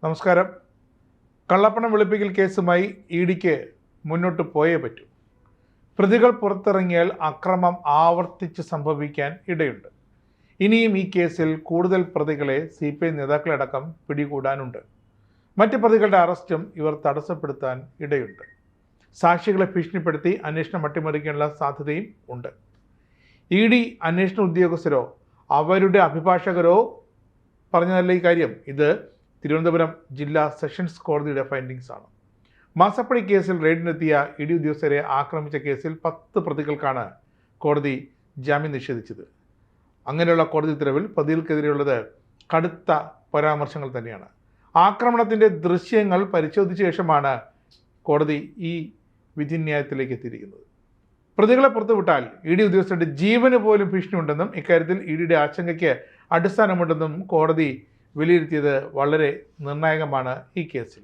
നമസ്കാരം. കള്ളപ്പണം വെളുപ്പിക്കൽ കേസുമായി ഇഡിക്ക് മുന്നോട്ട് പോയേ പറ്റൂ. പ്രതികൾ പുറത്തിറങ്ങിയാൽ അക്രമം ആവർത്തിച്ച് സംഭവിക്കാൻ ഇടയുണ്ട്. ഇനിയും ഈ കേസിൽ കൂടുതൽ പ്രതികളെ CPI നേതാക്കളടക്കം പിടികൂടാനുണ്ട്. മറ്റ് പ്രതികളുടെ അറസ്റ്റും ഇവർ തടസ്സപ്പെടുത്താൻ ഇടയുണ്ട്. സാക്ഷികളെ ഭീഷണിപ്പെടുത്തി അന്വേഷണം അട്ടിമറിക്കാനുള്ള സാധ്യതയും ഉണ്ട്. ED അന്വേഷണ ഉദ്യോഗസ്ഥരോ അവരുടെ അഭിഭാഷകരോ പറഞ്ഞതല്ല ഈ കാര്യം. ഇത് തിരുവനന്തപുരം ജില്ലാ സെഷൻസ് കോടതിയുടെ ഫൈൻഡിങ്സ് ആണ്. മാസപ്പടി കേസിൽ റെയ്ഡിനെത്തിയ ED ഉദ്യോഗസ്ഥരെ ആക്രമിച്ച കേസിൽ 10 പ്രതികൾക്കാണ് കോടതി ജാമ്യം നിഷേധിച്ചത്. അങ്ങനെയുള്ള കോടതി ഉത്തരവിൽ പ്രതികൾക്കെതിരെയുള്ളത് കടുത്ത പരാമർശങ്ങൾ തന്നെയാണ്. ആക്രമണത്തിൻ്റെ ദൃശ്യങ്ങൾ പരിശോധിച്ച ശേഷമാണ് കോടതി ഈ വിധിന്യായത്തിലേക്ക് എത്തിയിരിക്കുന്നത്. പ്രതികളെ പുറത്തുവിട്ടാൽ ED ഉദ്യോഗസ്ഥരുടെ ജീവന് പോലും ഭീഷണിയുണ്ടെന്നും ഇക്കാര്യത്തിൽ EDയുടെ ആശങ്കയ്ക്ക് അടിസ്ഥാനമുണ്ടെന്നും കോടതി വിലയിരുത്തിയത് വളരെ നിർണായകമാണ് ഈ കേസിൽ.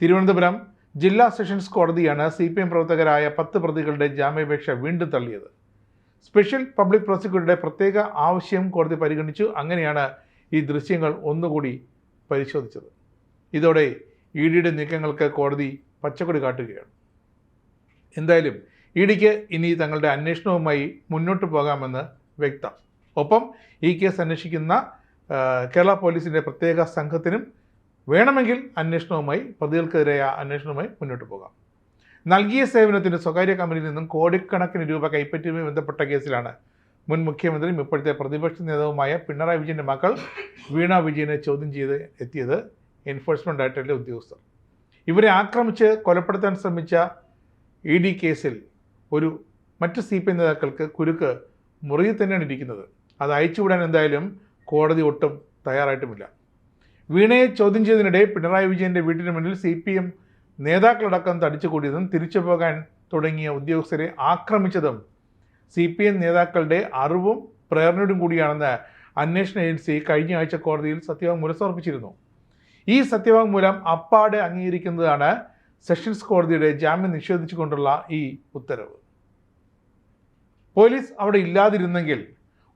തിരുവനന്തപുരം ജില്ലാ സെഷൻസ് കോടതിയാണ് CPM പ്രവർത്തകരായ 10 പ്രതികളുടെ ജാമ്യാപേക്ഷ വീണ്ടും തള്ളിയത്. സ്പെഷ്യൽ പബ്ലിക് പ്രോസിക്യൂട്ടറുടെ പ്രത്യേക ആവശ്യം കോടതി പരിഗണിച്ചു. അങ്ങനെയാണ് ഈ ദൃശ്യങ്ങൾ ഒന്നുകൂടി പരിശോധിച്ചത്. ഇതോടെ EDയുടെ നീക്കങ്ങൾക്ക് കോടതി പച്ചക്കൊടി കാട്ടുകയാണ്. എന്തായാലും EDക്ക് ഇനി തങ്ങളുടെ അന്വേഷണവുമായി മുന്നോട്ട് പോകാമെന്ന് വ്യക്തം. ഒപ്പം ഈ കേസ് അന്വേഷിക്കുന്ന കേരള പോലീസിൻ്റെ പ്രത്യേക സംഘത്തിനും വേണമെങ്കിൽ പ്രതികൾക്കെതിരായ അന്വേഷണവുമായി മുന്നോട്ട് പോകാം. നൽകിയ സേവനത്തിന് സ്വകാര്യ കമ്പനിയിൽ നിന്നും കോടിക്കണക്കിന് രൂപ കൈപ്പറ്റിയുമായി ബന്ധപ്പെട്ട കേസിലാണ് മുൻ മുഖ്യമന്ത്രിയും ഇപ്പോഴത്തെ പ്രതിപക്ഷ നേതാവുമായ പിണറായി വിജയൻ്റെ മകൾ വീണ വിജയനെ ചോദ്യം ചെയ്ത് എത്തിയത് എൻഫോഴ്സ്മെൻറ്റ് ഡയറക്ടറേറ്റിലെ ഉദ്യോഗസ്ഥർ. ഇവരെ ആക്രമിച്ച് കൊലപ്പെടുത്താൻ ശ്രമിച്ച ED കേസിൽ മറ്റ് CPI നേതാക്കൾക്ക് കുരുക്ക് മുറിയിൽ തന്നെയാണ് ഇരിക്കുന്നത്. അത് അയച്ചുവിടാൻ എന്തായാലും കോടതി ഒട്ടും തയ്യാറായിട്ടുമില്ല. വീണയെ ചോദ്യം ചെയ്തതിനിടെ പിണറായി വിജയൻ്റെ വീട്ടിന് മുന്നിൽ CPM നേതാക്കളടക്കം തടിച്ചുകൂടിയതും തിരിച്ചു പോകാൻ തുടങ്ങിയ ഉദ്യോഗസ്ഥരെ ആക്രമിച്ചതും CPM നേതാക്കളുടെ അറിവും പ്രേരണയോടും കൂടിയാണെന്ന് അന്വേഷണ ഏജൻസി കഴിഞ്ഞ ആഴ്ച കോടതിയിൽ സത്യവാങ്മൂലം സമർപ്പിച്ചിരുന്നു. ഈ സത്യവാങ്മൂലം അപ്പാടെ അംഗീകരിക്കുന്നതാണ് സെഷൻസ് കോടതിയുടെ ജാമ്യം നിഷേധിച്ചുകൊണ്ടുള്ള ഈ ഉത്തരവ്. പോലീസ് അവിടെ ഇല്ലാതിരുന്നെങ്കിൽ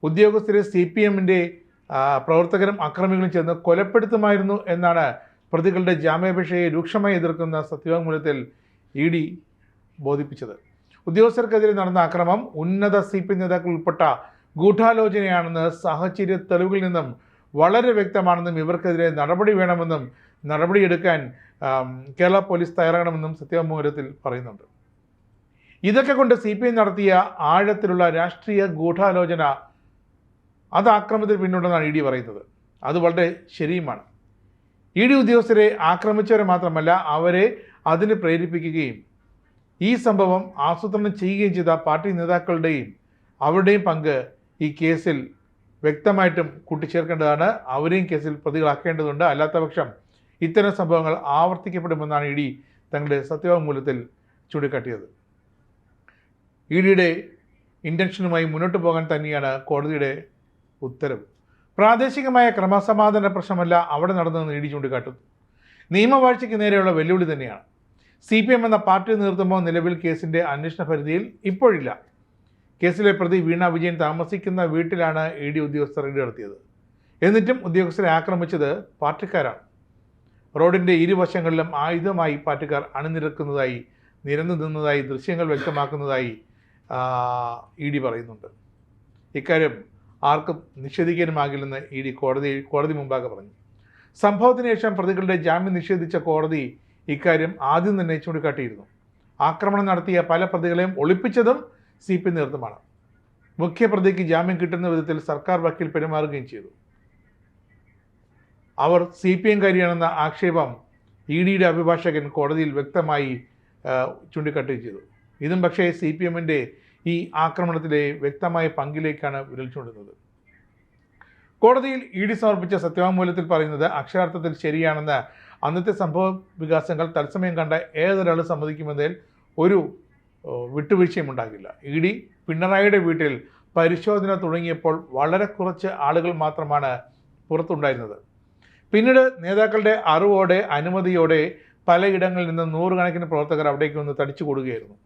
ഉദ്യോഗസ്ഥരെ CPMൻ്റെ പ്രവർത്തകരും അക്രമികളും ചേർന്ന് കൊലപ്പെടുത്തുമായിരുന്നു എന്നാണ് പ്രതികളുടെ ജാമ്യാപേക്ഷയെ രൂക്ഷമായി എതിർക്കുന്ന സത്യവാങ്മൂലത്തിൽ ED ബോധിപ്പിച്ചത്. ഉദ്യോഗസ്ഥർക്കെതിരെ നടന്ന അക്രമം ഉന്നത CPI നേതാക്കൾ ഉൾപ്പെട്ട ഗൂഢാലോചനയാണെന്ന് സാഹചര്യ തെളിവുകളിൽ നിന്നും വളരെ വ്യക്തമാണെന്നും ഇവർക്കെതിരെ നടപടി വേണമെന്നും നടപടിയെടുക്കാൻ കേരള പോലീസ് തയ്യാറാകണമെന്നും സത്യവാങ്മൂലത്തിൽ പറയുന്നുണ്ട്. ഇതൊക്കെ കൊണ്ട് CPI നടത്തിയ ആഴത്തിലുള്ള രാഷ്ട്രീയ ഗൂഢാലോചന അത് ആക്രമണത്തിന് പിന്നിലുണ്ടെന്നാണ് ED പറയുന്നത്. അത് വളരെ ശരിയുമാണ്. ED ഉദ്യോഗസ്ഥരെ ആക്രമിച്ചവരെ മാത്രമല്ല അവരെ അതിന് പ്രേരിപ്പിക്കുകയും ഈ സംഭവം ആസൂത്രണം ചെയ്യുകയും ചെയ്ത പാർട്ടി നേതാക്കളുടെയും അവരുടെയും പങ്ക് ഈ കേസിൽ വ്യക്തമായിട്ടും കൂട്ടിച്ചേർക്കേണ്ടതാണ്. അവരെയും കേസിൽ പ്രതികളാക്കേണ്ടതുണ്ട്. അല്ലാത്തപക്ഷം ഇത്തരം സംഭവങ്ങൾ ആവർത്തിക്കപ്പെടുമെന്നാണ് ED തങ്ങളുടെ സത്യവാങ്മൂലത്തിൽ ചൂണ്ടിക്കാട്ടിയത്. EDയുടെ ഇൻറ്റൻഷനുമായി മുന്നോട്ട് പോകാൻ തന്നെയാണ് കോടതിയുടെ ഉത്തരവ്. പ്രാദേശികമായ ക്രമസമാധാന പ്രശ്നമല്ല അവിടെ നടന്നതെന്ന് ED ചൂണ്ടിക്കാട്ടുന്നു. നിയമവാഴ്ചയ്ക്ക് നേരെയുള്ള വെല്ലുവിളി തന്നെയാണ്. CPM എന്ന പാർട്ടി നേതൃത്വമോ നിലവിൽ കേസിൻ്റെ അന്വേഷണ പരിധിയിൽ ഇപ്പോഴില്ല. കേസിലെ പ്രതി വീണ വിജയൻ താമസിക്കുന്ന വീട്ടിലാണ് ED ഉദ്യോഗസ്ഥർ റെയ്ഡ് നടത്തിയത്. എന്നിട്ടും ഉദ്യോഗസ്ഥരെ ആക്രമിച്ചത് പാർട്ടിക്കാരാണ്. റോഡിൻ്റെ ഇരുവശങ്ങളിലും ആയുധമായി പാർട്ടിക്കാർ നിരന്നു നിന്നതായി ദൃശ്യങ്ങൾ വ്യക്തമാക്കുന്നതായി ED പറയുന്നുണ്ട്. ഇക്കാര്യം ആർക്കും നിഷേധിക്കാനുമാകില്ലെന്ന് ED കോടതി മുമ്പാകെ പറഞ്ഞു. സംഭവത്തിന് ശേഷം പ്രതികളുടെ ജാമ്യം നിഷേധിച്ച കോടതി ഇക്കാര്യം ആദ്യം തന്നെ ചൂണ്ടിക്കാട്ടിയിരുന്നു. ആക്രമണം നടത്തിയ പല പ്രതികളെയും ഒളിപ്പിച്ചതും CPI നേതൃത്വമാണ്. മുഖ്യപ്രതിക്ക് ജാമ്യം കിട്ടുന്ന വിധത്തിൽ സർക്കാർ വക്കീൽ പെരുമാറുകയും ചെയ്തു. അവർ CPMകാരിയാണെന്ന ആക്ഷേപം EDയുടെ അഭിഭാഷകൻ കോടതിയിൽ വ്യക്തമായി ചൂണ്ടിക്കാട്ടുകയും ചെയ്തു. ഇതും പക്ഷേ CPMൻ്റെ ഈ ആക്രമണത്തിലെ വ്യക്തമായ പങ്കിലേക്കാണ് വിരൽ ചൂണ്ടുന്നത്. കോടതിയിൽ ED സമർപ്പിച്ച സത്യവാങ്മൂലത്തിൽ പറയുന്നത് അക്ഷരാർത്ഥത്തിൽ ശരിയാണെന്ന് അന്നത്തെ സംഭവ വികാസങ്ങൾ തത്സമയം കണ്ട ഏതൊരാൾ സമ്മതിക്കുമെന്നതിൽ ഒരു വിട്ടുവീഴ്ചയും ഉണ്ടാകില്ല. ED പിണറായിയുടെ വീട്ടിൽ പരിശോധന തുടങ്ങിയപ്പോൾ വളരെ കുറച്ച് ആളുകൾ മാത്രമാണ് പുറത്തുണ്ടായിരുന്നത്. പിന്നീട് നേതാക്കളുടെ അറിവോടെ അനുമതിയോടെ പലയിടങ്ങളിൽ നിന്ന് നൂറുകണക്കിന് പ്രവർത്തകർ അവിടേക്ക് വന്ന് തടിച്ചുകൂടുകയായിരുന്നു.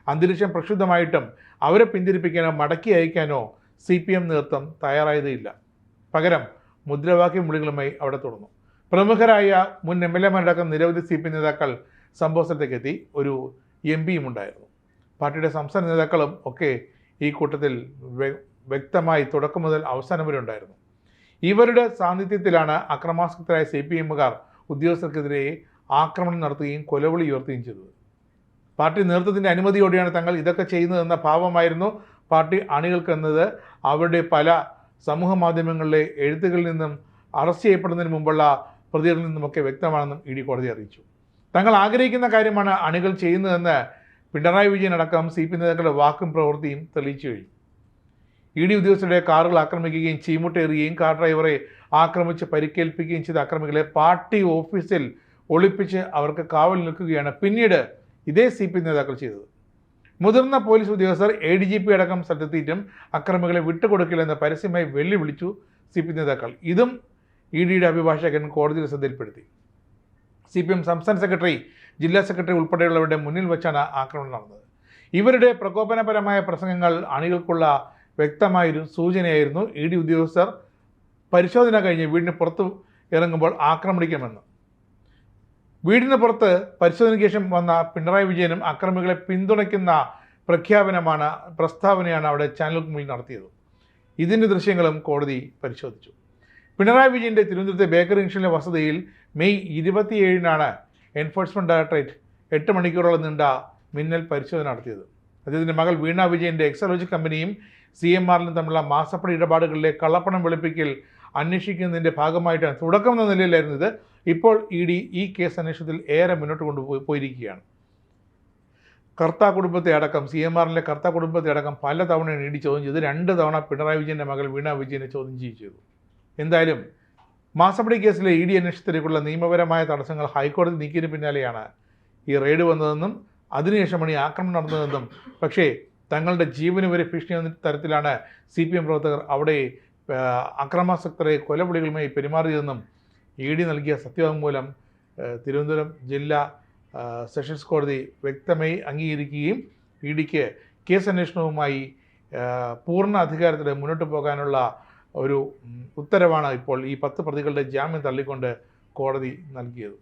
അന്തരീക്ഷം പ്രക്ഷുബ്ധമായിട്ടും അവരെ പിന്തിരിപ്പിക്കാനോ മടക്കി അയക്കാനോ CPM നേതൃത്വം തയ്യാറായതേയില്ല. പകരം മുദ്രാവാക്യം വിളികളുമായി അവിടെ തുടർന്നു. പ്രമുഖരായ മുൻ MLA-മാരടക്കം നിരവധി CPM നേതാക്കൾ സംഭവ സ്ഥലത്തേക്ക് എത്തി. ഒരു MP-യും ഉണ്ടായിരുന്നു. പാർട്ടിയുടെ സംസ്ഥാന നേതാക്കളും ഒക്കെ ഈ കൂട്ടത്തിൽ വ്യക്തമായി തുടക്കം മുതൽ അവസാനം വരെ ഉണ്ടായിരുന്നു. ഇവരുടെ സാന്നിധ്യത്തിലാണ് അക്രമാസക്തരായ CPM-കാർ ഉദ്യോഗസ്ഥർക്കെതിരെ ആക്രമണം നടത്തുകയും കൊലവിളി ഉയർത്തുകയും ചെയ്തത്. പാർട്ടി നേതൃത്വത്തിൻ്റെ അനുമതിയോടെയാണ് തങ്ങൾ ഇതൊക്കെ ചെയ്യുന്നതെന്ന ഭാവമായിരുന്നു പാർട്ടി അണികൾക്കെന്നത് അവരുടെ പല സമൂഹ മാധ്യമങ്ങളിലെ എഴുത്തുകളിൽ നിന്നും അറസ്റ്റ് ചെയ്യപ്പെടുന്നതിന് മുമ്പുള്ള പ്രതികളിൽ നിന്നുമൊക്കെ വ്യക്തമാണെന്നും ED കോടതി അറിയിച്ചു. തങ്ങൾ ആഗ്രഹിക്കുന്ന കാര്യമാണ് അണികൾ ചെയ്യുന്നതെന്ന് പിണറായി വിജയൻ അടക്കം CPM നേതാക്കളുടെ വാക്കും പ്രവൃത്തിയും തെളിയിച്ചു കഴിഞ്ഞു. ED ഉദ്യോഗസ്ഥരുടെ കാറുകൾ ആക്രമിക്കുകയും ചീമുട്ടേറുകയും കാർ ഡ്രൈവറെ ആക്രമിച്ച് പരിക്കേൽപ്പിക്കുകയും ചെയ്ത അക്രമികളെ പാർട്ടി ഓഫീസിൽ ഒളിപ്പിച്ച് അവർക്ക് കാവൽ നിൽക്കുകയാണ് പിന്നീട് ഇതേ CPM നേതാക്കൾ ചെയ്തത്. മുതിർന്ന പോലീസ് ഉദ്യോഗസ്ഥർ ADGP അടക്കം സ്ഥലത്തെത്തിയിട്ടും അക്രമികളെ വിട്ടുകൊടുക്കില്ലെന്ന് പരസ്യമായി വെല്ലുവിളിച്ചു CPM നേതാക്കൾ. ഇതും EDയുടെ അഭിഭാഷകൻ കോടതിയിൽ ശ്രദ്ധയിൽപ്പെടുത്തി. CPM സംസ്ഥാന സെക്രട്ടറി, ജില്ലാ സെക്രട്ടറി ഉൾപ്പെടെയുള്ളവരുടെ മുന്നിൽ വെച്ചാണ് ആക്രമണം നടന്നത്. ഇവരുടെ പ്രകോപനപരമായ പ്രസംഗങ്ങൾ അണികൾക്കുള്ള വ്യക്തമായൊരു സൂചനയായിരുന്നു. ED ഉദ്യോഗസ്ഥർ പരിശോധന കഴിഞ്ഞ് വീടിന് പുറത്ത് ഇറങ്ങുമ്പോൾ ആക്രമിക്കണമെന്ന്. വീടിന് പുറത്ത് പരിശോധനയ്ക്ക് ശേഷം വന്ന പിണറായി വിജയനും അക്രമികളെ പിന്തുണയ്ക്കുന്ന പ്രസ്താവനയാണ് അവിടെ ചാനലുകൾക്ക് മുന്നിൽ നടത്തിയത്. ഇതിൻ്റെ ദൃശ്യങ്ങളും കോടതി പരിശോധിച്ചു. പിണറായി വിജയൻ്റെ തിരുവനന്തപുരത്തെ ബേക്കറി ജംഗ്ഷനിലെ വസതിയിൽ മെയ് 27-നാണ് എൻഫോഴ്സ്മെൻറ്റ് ഡയറക്ടറേറ്റ് 8 മണിക്കൂറോളം നീണ്ട മിന്നൽ പരിശോധന നടത്തിയത്. അദ്ദേഹത്തിൻ്റെ മകൾ വീണ വിജയൻ്റെ എക്സലോജി കമ്പനിയും CMR-ലും തമ്മിലുള്ള മാസപ്പടി ഇടപാടുകളിലെ കള്ളപ്പണം വെളുപ്പിക്കൽ അന്വേഷിക്കുന്നതിൻ്റെ ഭാഗമായിട്ടാണ്. തുടക്കം എന്ന നിലയിലായിരുന്നു ഇത്. ഇപ്പോൾ ED ഈ കേസ് അന്വേഷണത്തിൽ ഏറെ മുന്നോട്ട് കൊണ്ടുപോയിരിക്കുകയാണ്. കർത്ത കുടുംബത്തെ അടക്കം CMR-ലെ കർത്ത കുടുംബത്തെ അടക്കം പല തവണയാണ് ED ചോദ്യം ചെയ്ത്. 2 തവണ പിണറായി വിജയൻ്റെ മകൾ വീണ വിജയനെ ചോദ്യം ചെയ്തു. എന്തായാലും മാസപ്പടി കേസിലെ ED അന്വേഷണത്തിലേക്കുള്ള നിയമപരമായ തടസ്സങ്ങൾ ഹൈക്കോടതി നീക്കിയതിന് പിന്നാലെയാണ് ഈ റെയ്ഡ് വന്നതെന്നും അതിനുശേഷമാണ് ഈ ആക്രമണം നടന്നതെന്നും പക്ഷേ തങ്ങളുടെ ജീവന് വരെ ഭീഷണി തരത്തിലാണ് CPM പ്രവർത്തകർ അവിടെ അക്രമാസക്തരെ കൊലവിളികളുമായി പെരുമാറിയതെന്നും ED നൽകിയ സത്യവാങ്മൂലം തിരുവനന്തപുരം ജില്ലാ സെഷൻസ് കോടതി വ്യക്തമായി അംഗീകരിക്കുകയും EDക്ക് കേസ് അന്വേഷണവുമായി പൂർണ്ണ അധികാരത്തോടെ മുന്നോട്ട് പോകാനുള്ള ഒരു ഉത്തരവാണ് ഇപ്പോൾ ഈ 10 പ്രതികളുടെ ജാമ്യം തള്ളിക്കൊണ്ട് കോടതി നൽകിയത്.